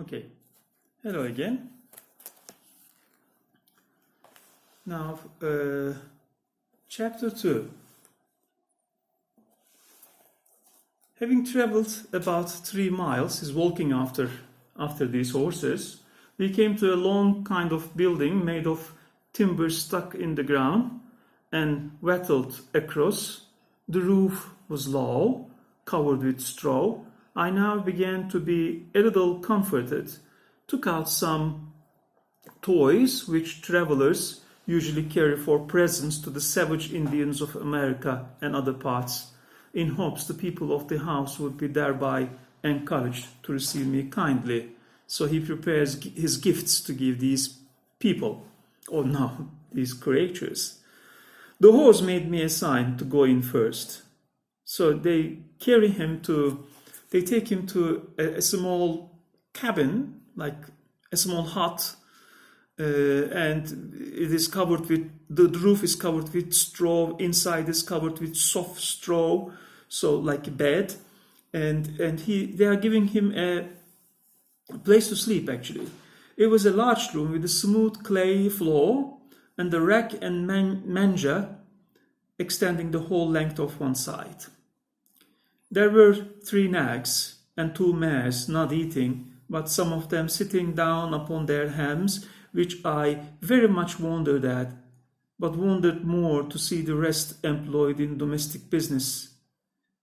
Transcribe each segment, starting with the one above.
Okay, hello again. Now, chapter 2. Having traveled about 3 miles, he's walking after these horses, we came to a long kind of building made of timber stuck in the ground and wattled across. The roof was low, covered with straw. I now began to be a little comforted, took out some toys which travelers usually carry for presents to the savage Indians of America and other parts, in hopes the people of the house would be thereby encouraged to receive me kindly. So he prepares his gifts to give these people, or no, these creatures. The horse made me a sign to go in first. So they take him to a small cabin, like a small hut, and it is covered with, the roof is covered with straw, inside is covered with soft straw, so like a bed, and they are giving him a place to sleep. Actually, it was a large room with a smooth clay floor and the rack and manger extending the whole length of one side. There were 3 nags and 2 mares not eating, but some of them sitting down upon their hams, which I very much wondered at, but wondered more to see the rest employed in domestic business.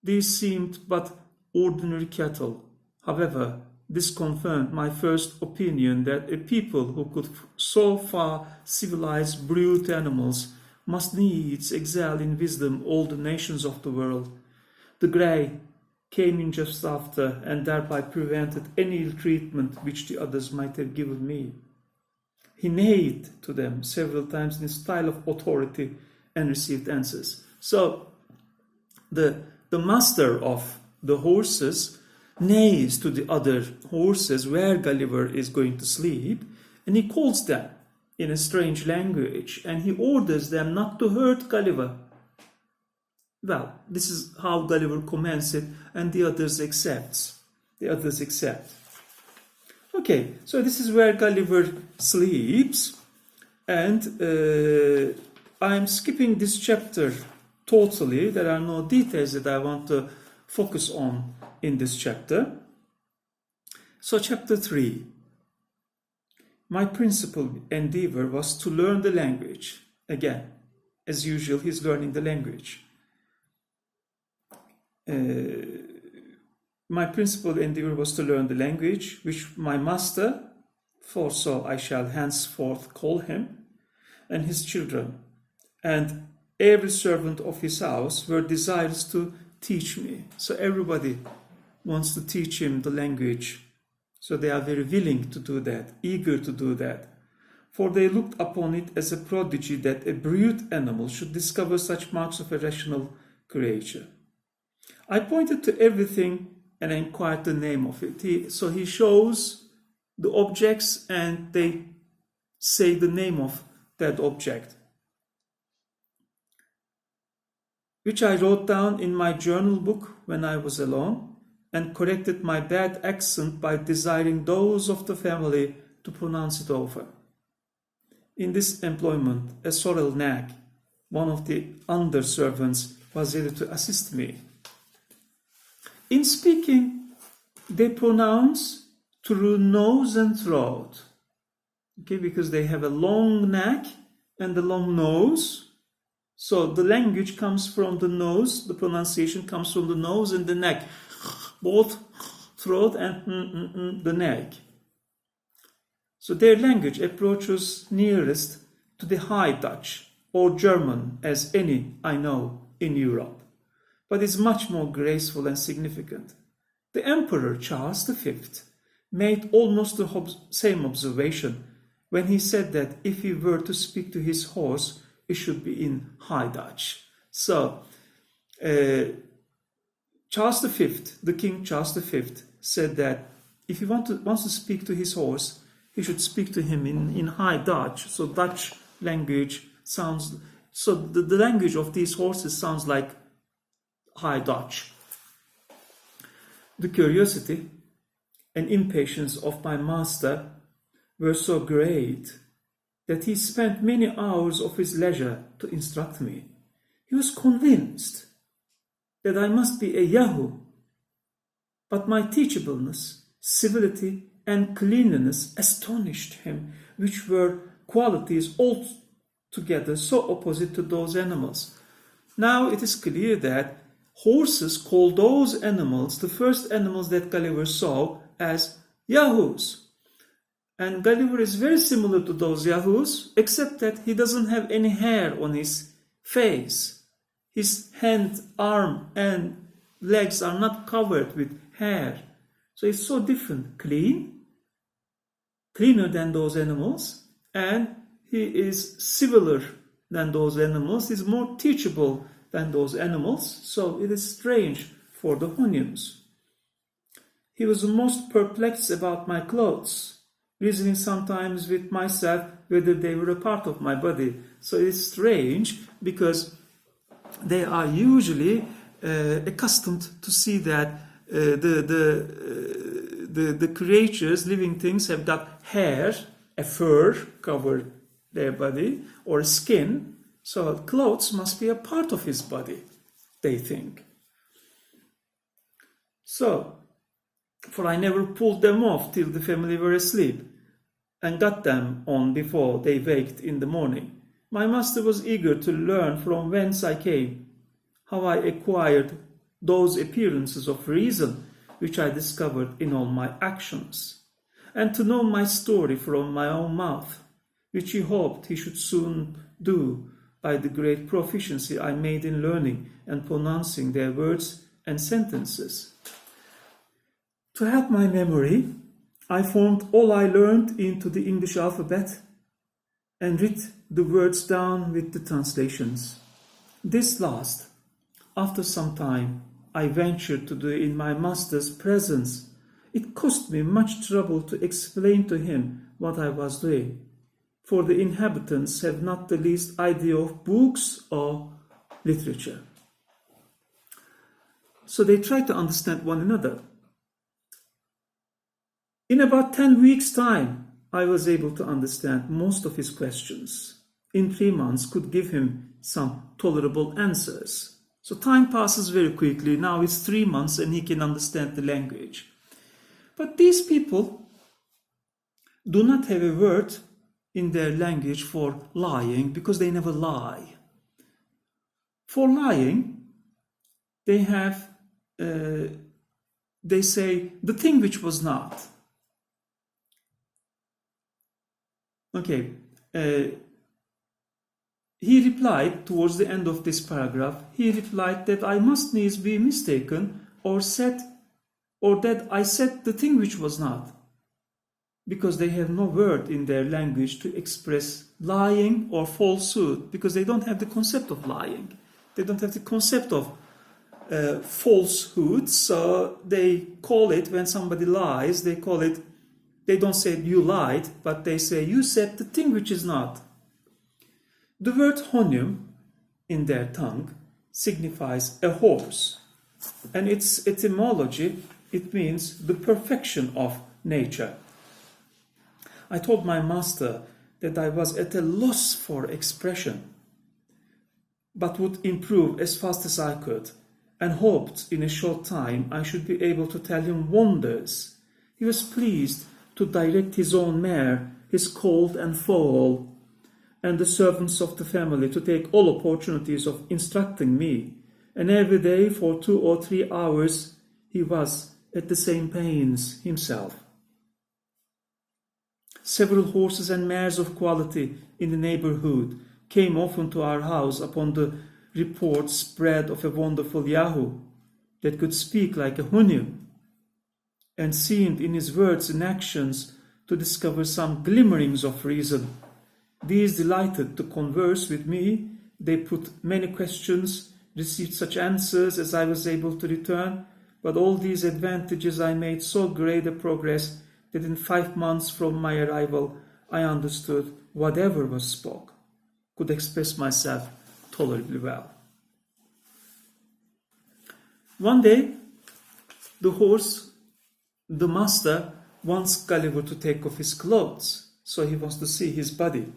These seemed but ordinary cattle. However, this confirmed my first opinion that a people who could so far civilize brute animals must needs excel in wisdom all the nations of the world. The grey came in just after, and thereby prevented any ill treatment which the others might have given me. He neighed to them several times in a style of authority and received answers. So the master of the horses neighs to the other horses where Gulliver is going to sleep, and he calls them in a strange language, and he orders them not to hurt Gulliver. Well, this is how Gulliver commands it, and the others accept. Okay, so this is where Gulliver sleeps, and I'm skipping this chapter totally. There are no details that I want to focus on in this chapter. So chapter 3. My principal endeavor was to learn the language. Again, as usual, he's learning the language. My principal endeavor was to learn the language which my master, for so I shall henceforth call him, and his children, and every servant of his house were desirous to teach me. So everybody wants to teach him the language. So they are very willing to do that, eager to do that. For they looked upon it as a prodigy that a brute animal should discover such marks of a rational creature. I pointed to everything and inquired the name of it. So he shows the objects and they say the name of that object, which I wrote down in my journal book when I was alone, and corrected my bad accent by desiring those of the family to pronounce it over. In this employment, a sorrel nag, one of the under servants, was ready to assist me. In speaking, they pronounce through nose and throat, okay, because they have a long neck and a long nose. So the language comes from the nose, the pronunciation comes from the nose and the neck, both throat and the neck. So their language approaches nearest to the High Dutch or German as any I know in Europe, but is much more graceful and significant. The Emperor Charles V made almost the same observation when he said that if he were to speak to his horse, it should be in High Dutch. So, Charles V, the King Charles V, said that if he wants to speak to his horse, he should speak to him in High Dutch. So Dutch language sounds, so the language of these horses sounds like High Dutch. The curiosity and impatience of my master were so great that he spent many hours of his leisure to instruct me. He was convinced that I must be a Yahoo, but my teachableness, civility, and cleanliness astonished him, which were qualities altogether so opposite to those animals. Now it is clear that horses call those animals, the first animals that Gulliver saw, as Yahoos. And Gulliver is very similar to those Yahoos, except that he doesn't have any hair on his face. His hand, arm, and legs are not covered with hair. So it's so different. Cleaner than those animals, and he is civiler than those animals. He's more teachable than those animals. So it is strange for the Honiums. He was most perplexed about my clothes, reasoning sometimes with myself whether they were a part of my body. So it's strange because they are usually accustomed to see that the creatures, living things, have got hair, a fur cover their body, or skin. So clothes must be a part of his body, they think. So, for I never pulled them off till the family were asleep, and got them on before they waked in the morning. My master was eager to learn from whence I came, how I acquired those appearances of reason which I discovered in all my actions, and to know my story from my own mouth, which he hoped he should soon do by the great proficiency I made in learning and pronouncing their words and sentences. To help my memory, I formed all I learned into the English alphabet and writ the words down with the translations. This last, after some time, I ventured to do in my master's presence. It cost me much trouble to explain to him what I was doing, for the inhabitants have not the least idea of books or literature. So they try to understand one another. In about 10 weeks' time, I was able to understand most of his questions. In 3 months, could give him some tolerable answers. So time passes very quickly. Now it's 3 months and he can understand the language. But these people do not have a word in their language for lying because they never lie. For lying, they have, they say, the thing which was not. Okay, he replied towards the end of this paragraph, he replied that I must needs be mistaken or that I said the thing which was not, because they have no word in their language to express lying or falsehood, because they don't have the concept of lying. They don't have the concept of falsehood, so they call it, when somebody lies, they call it, they don't say you lied, but they say you said the thing which is not. The word honium in their tongue signifies a horse, and its etymology, it means the perfection of nature. I told my master that I was at a loss for expression, but would improve as fast as I could, and hoped in a short time I should be able to tell him wonders. He was pleased to direct his own mare, his colt and foal, and the servants of the family to take all opportunities of instructing me, and every day for 2 or 3 hours he was at the same pains himself. Several horses and mares of quality in the neighborhood came often to our house upon the report spread of a wonderful Yahoo that could speak like a Hunium, and seemed in his words and actions to discover some glimmerings of reason. These delighted to converse with me. They put many questions, received such answers as I was able to return, but all these advantages I made so great a progress that in 5 months from my arrival I understood whatever was spoke, could express myself tolerably well. One day, the horse the master wants Gulliver to take off his clothes, so he wants to see his body.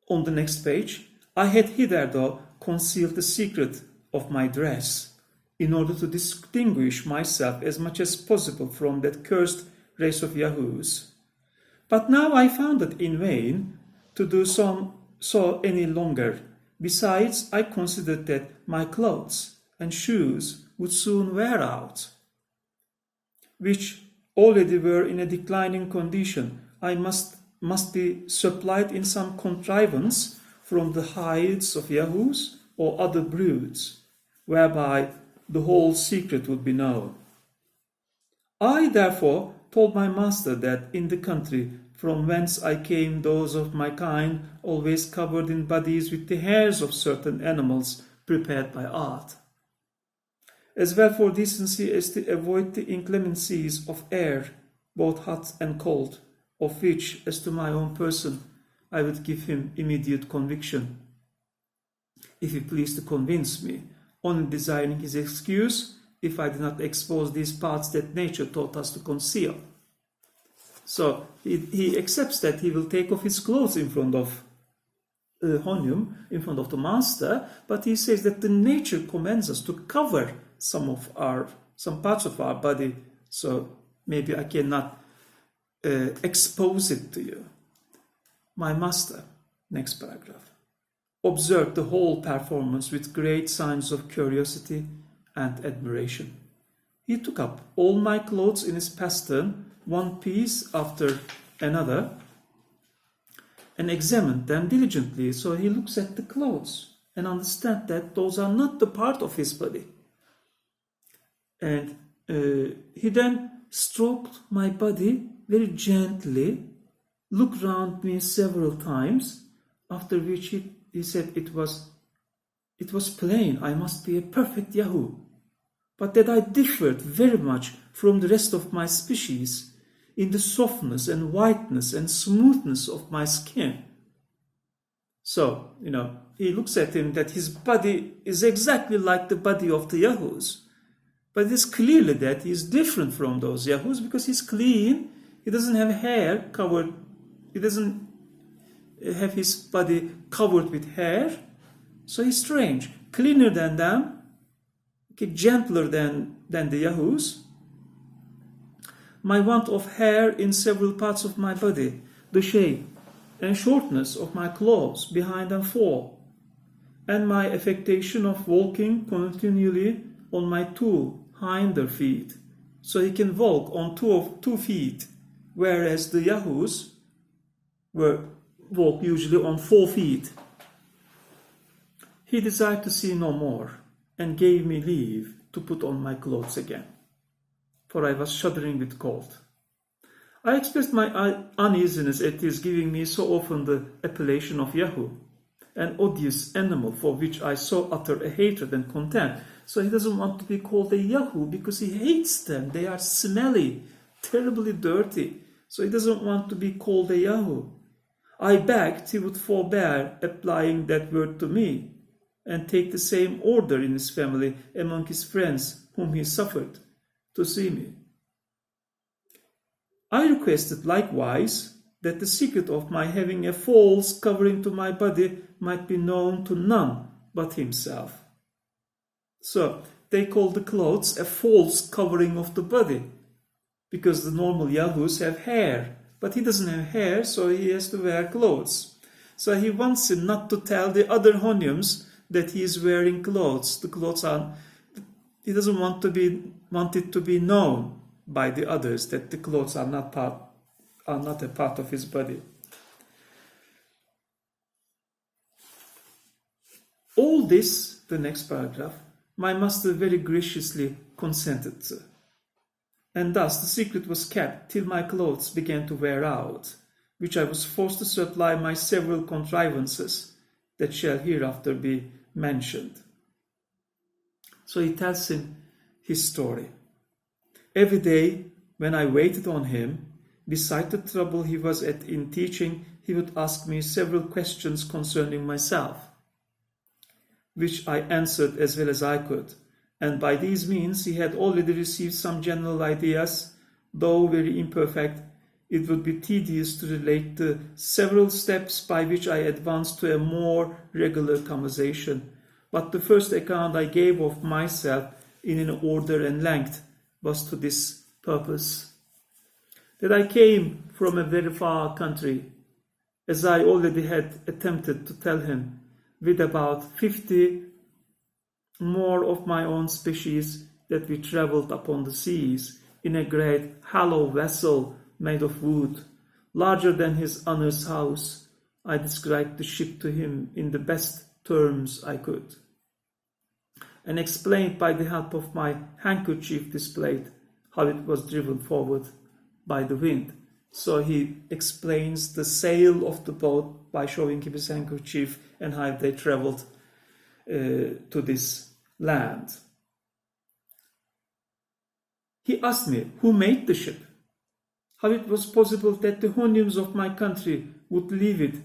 On the next page, I had hitherto concealed the secret of my dress, in order to distinguish myself as much as possible from that cursed race of Yahoos. But now I found it in vain to do so any longer. Besides, I considered that my clothes and shoes would soon wear out, which already were in a declining condition. I must be supplied in some contrivance from the hides of Yahoos or other broods, whereby the whole secret would be known. I therefore told my master that in the country from whence I came, those of my kind always covered in bodies with the hairs of certain animals prepared by art, as well for decency as to avoid the inclemencies of air, both hot and cold, of which, as to my own person, I would give him immediate conviction, if he pleased to convince me, only desiring his excuse if I did not expose these parts that nature taught us to conceal. So he accepts that he will take off his clothes in front of Honium, in front of the master, but he says that the nature commands us to cover some parts of our body, so maybe I cannot expose it to you. My master, next paragraph, observed the whole performance with great signs of curiosity and admiration. He took up all my clothes in his pastern, one piece after another, and examined them diligently. So he looks at the clothes and understands that those are not the part of his body. And he then stroked my body very gently, looked round me several times, after which he said it was plain I must be a perfect Yahoo, but that I differed very much from the rest of my species in the softness and whiteness and smoothness of my skin. So, he looks at him that his body is exactly like the body of the Yahoos, but it is clearly that he is different from those Yahoos because he's clean, he doesn't have hair covered, he doesn't have his body covered with hair, so he's strange, cleaner than them, gentler than the Yahoos. My want of hair in several parts of my body, the shape and shortness of my clothes behind and fore, and my affectation of walking continually on my two hinder feet, so he can walk on two feet, whereas the Yahoos walk usually on 4 feet. He desired to see no more, and gave me leave to put on my clothes again, for I was shuddering with cold. I expressed my uneasiness at his giving me so often the appellation of Yahoo, an odious animal for which I so utter a hatred and contempt. So he doesn't want to be called a Yahoo because he hates them. They are smelly, terribly dirty. So he doesn't want to be called a Yahoo. I begged he would forbear applying that word to me, and take the same order in his family among his friends whom he suffered to see me. I requested likewise that the secret of my having a false covering to my body might be known to none but himself. So they call the clothes a false covering of the body, because the normal Yahoos have hair, but he doesn't have hair, so he has to wear clothes. So he wants him not to tell the other Honiums that he is wearing clothes. The clothes he doesn't want it to be known by the others that the clothes are not a part of his body. All this, the next paragraph, my master very graciously consented to. And thus the secret was kept till my clothes began to wear out, which I was forced to supply my several contrivances that shall hereafter be mentioned. So he tells him his story. Every day when I waited on him, beside the trouble he was at in teaching, he would ask me several questions concerning myself, which I answered as well as I could. and by these means he had already received some general ideas, though very imperfect. It would be tedious to relate the several steps by which I advanced to a more regular conversation. But the first account I gave of myself in an order and length was to this purpose: that I came from a very far country, as I already had attempted to tell him, with about 50 more of my own species, that we travelled upon the seas in a great hollow vessel made of wood, larger than his honour's house. I described the ship to him in the best terms I could, and explained by the help of my handkerchief displayed how it was driven forward by the wind. So he explains the sail of the boat by showing him his handkerchief and how they travelled to this land. He asked me who made the ship, how it was possible that the Honiums of my country would leave it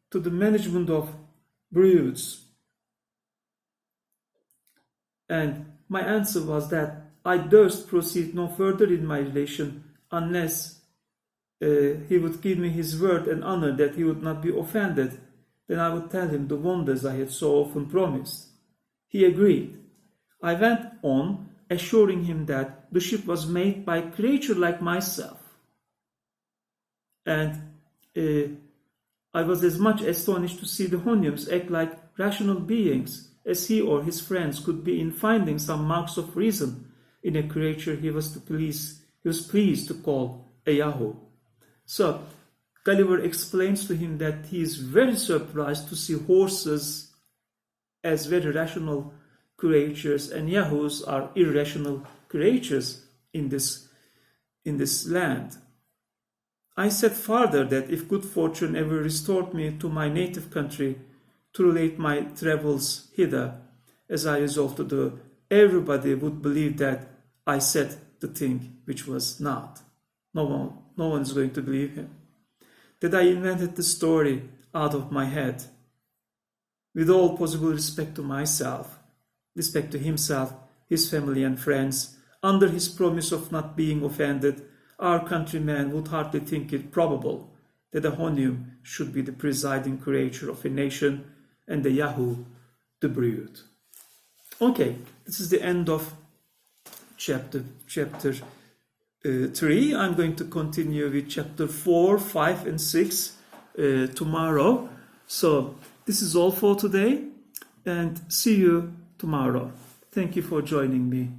to the management of brutes. And my answer was that I durst proceed no further in my relation unless he would give me his word and honor that he would not be offended. Then I would tell him the wonders I had so often promised. He agreed. I went on, assuring him that the ship was made by a creature like myself. And I was as much astonished to see the Honiums act like rational beings as he or his friends could be in finding some marks of reason in a creature he was pleased to call a Yahoo. So Gulliver explains to him that he is very surprised to see horses as very rational creatures and Yahoos are irrational creatures in this land. I said further that if good fortune ever restored me to my native country to relate my travels hither, as I resolved to do, everybody would believe that I said the thing which was not. No one is going to believe him. That I invented the story out of my head. With all possible respect to myself, respect to himself, his family and friends, under his promise of not being offended, our countrymen would hardly think it probable that a Honium should be the presiding creature of a nation and the Yahoo the brute. Okay, this is the end of chapter 3. I'm going to continue with chapter 4, 5, and 6 tomorrow. So this is all for today, and see you tomorrow. Thank you for joining me.